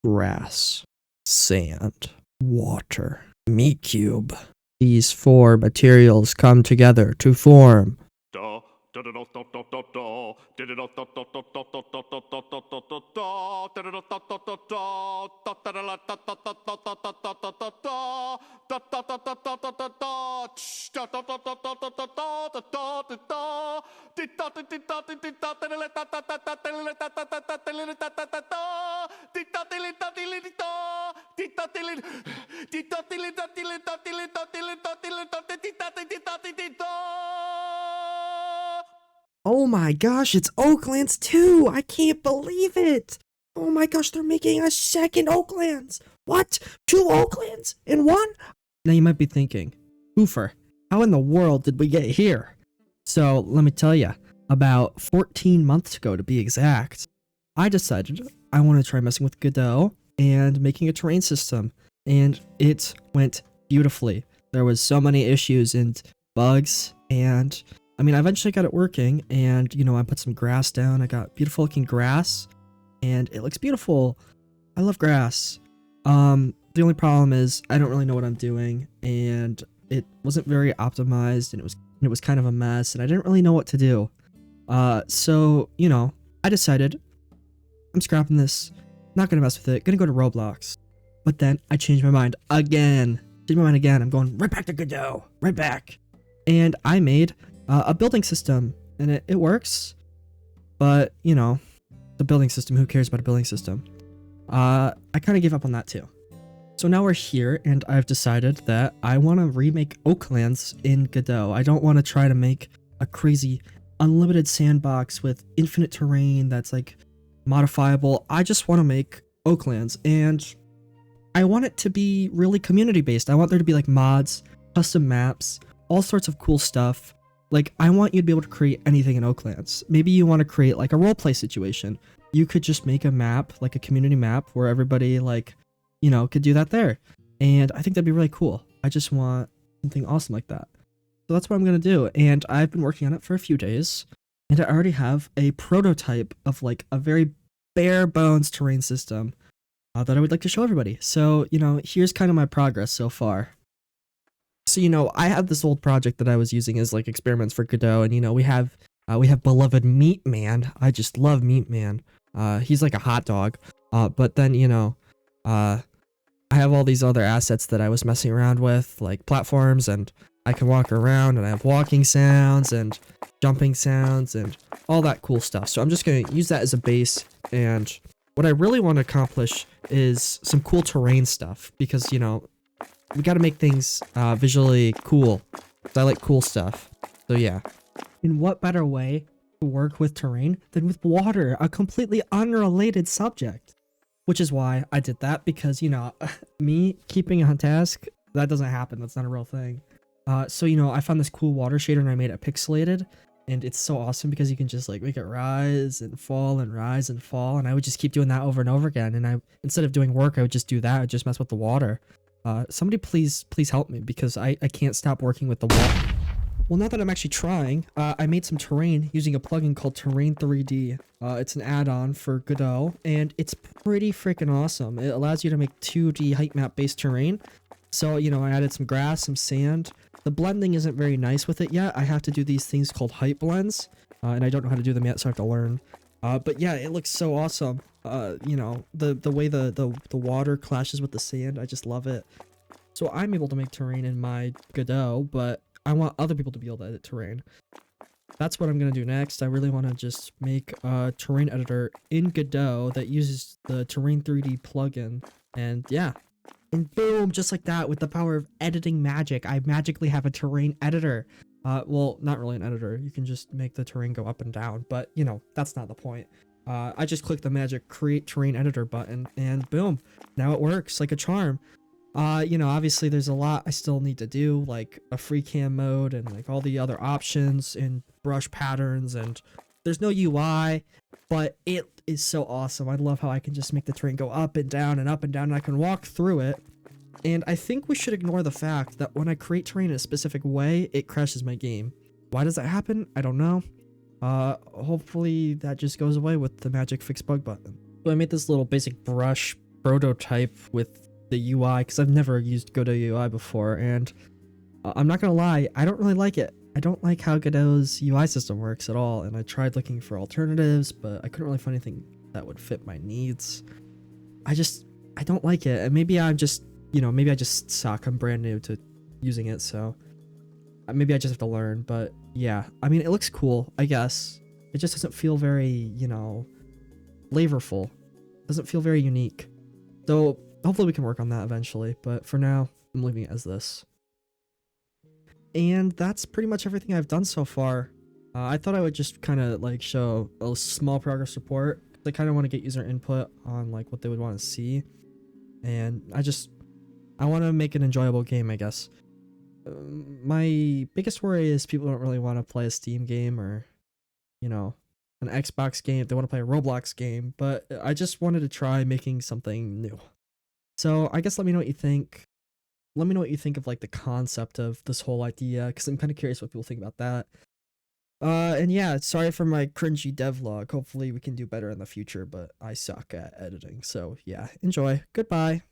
grass, sand, water, meat cube. These four materials come together to form Oh my gosh, it's Oaklands 2! I can't believe it! Oh my gosh, they're making a second Oaklands! What? 2 Oaklands in one? Now you might be thinking, Oofer, how in the world did we get here? So let me tell you, about 14 months ago to be exact, I decided I want to try messing with Godot and making a terrain system, and it went beautifully. There was so many issues and bugs, and I mean, I eventually got it working, and, you know, I put some grass down. I got beautiful looking grass, and it looks beautiful. I love grass. The only problem is I don't really know what I'm doing, and it wasn't very optimized, and it was kind of a mess, and I didn't really know what to do. So, you know, I decided I'm scrapping this, not gonna mess with it, gonna go to Roblox. But then I changed my mind again. I'm going right back to Godot, right back. And I made a building system, and it works, but you know, the building system, who cares about a building system? I kind of gave up on that too. So now we're here, and I've decided that I want to remake Oaklands in Godot. I don't want to try to make a crazy unlimited sandbox with infinite terrain that's like modifiable. I just want to make Oaklands, and I want it to be really community based. I want there to be like mods, custom maps, all sorts of cool stuff. Like, I want you to be able to create anything in Oaklands. Maybe you want to create like a roleplay situation. You could just make a map, like a community map, where everybody, like, you know, could do that there. And I think that'd be really cool. I just want something awesome like that. So that's what I'm going to do. And I've been working on it for a few days. And I already have a prototype of like a very bare bones terrain system that I would like to show everybody. So, you know, here's kind of my progress so far. So, you know, I have this old project that I was using as like experiments for Godot, and you know, we have beloved Meat Man. I just love Meat Man. He's like a hot dog. But then, you know, I have all these other assets that I was messing around with, like platforms, and I can walk around, and I have walking sounds and jumping sounds and all that cool stuff. So I'm just gonna use that as a base, and what I really want to accomplish is some cool terrain stuff, because, you know, we got to make things visually cool. I like cool stuff. So yeah. In what better way to work with terrain than with water, a completely unrelated subject? Which is why I did that, because, you know, me keeping on task, that doesn't happen. That's not a real thing. So, you know, I found this cool water shader and I made it pixelated, and it's so awesome because you can just like make it rise and fall and rise and fall. And I would just keep doing that over and over again. And instead of doing work, I would just do that. I'd just mess with the water. Somebody please help me, because I can't stop working with the water. Well, now that I'm actually trying, I made some terrain using a plugin called Terrain 3D. It's an add-on for Godot, and it's pretty freaking awesome. It allows you to make 2D height map based terrain. So, you know, I added some grass, some sand. The blending isn't very nice with it yet. I have to do these things called height blends, and I don't know how to do them yet, so I have to learn. But yeah, it looks so awesome. You know, the way the water clashes with the sand, I just love it. So I'm able to make terrain in my Godot, but I want other people to be able to edit terrain. That's what I'm going to do next. I really want to just make a terrain editor in Godot that uses the Terrain 3D plugin. And yeah. And boom, just like that, with the power of editing magic, I magically have a terrain editor. Well, not really an editor. You can just make the terrain go up and down. But, you know, that's not the point. I just click the magic create terrain editor button, and boom, now it works like a charm. You know, obviously there's a lot I still need to do, like a free cam mode and like all the other options and brush patterns, and there's no UI, but it is so awesome. I love how I can just make the terrain go up and down and up and down, and I can walk through it. And I think we should ignore the fact that when I create terrain in a specific way, it crashes my game. Why does that happen? I don't know. Hopefully that just goes away with the magic fix bug button. So I made this little basic brush prototype with the UI because I've never used Godot UI before, and I'm not gonna lie, I don't really like it. I don't like how Godot's UI system works at all, and I tried looking for alternatives, but I couldn't really find anything that would fit my needs. I don't like it, and maybe I'm just, maybe I just suck. I'm brand new to using it, so maybe I just have to learn. But yeah, I mean, it looks cool, I guess. It just doesn't feel very, flavorful. It doesn't feel very unique. So hopefully we can work on that eventually, but for now, I'm leaving it as this. And that's pretty much everything I've done so far. I thought I would just kind of like show a small progress report. I kind of want to get user input on like what they would want to see. And I want to make an enjoyable game, I guess. My biggest worry is people don't really want to play a Steam game or, an Xbox game. They want to play a Roblox game, but I just wanted to try making something new. So I guess let me know what you think. Let me know what you think of like the concept of this whole idea, because I'm kind of curious what people think about that. And yeah, sorry for my cringy devlog. Hopefully we can do better in the future, but I suck at editing. So yeah, enjoy. Goodbye.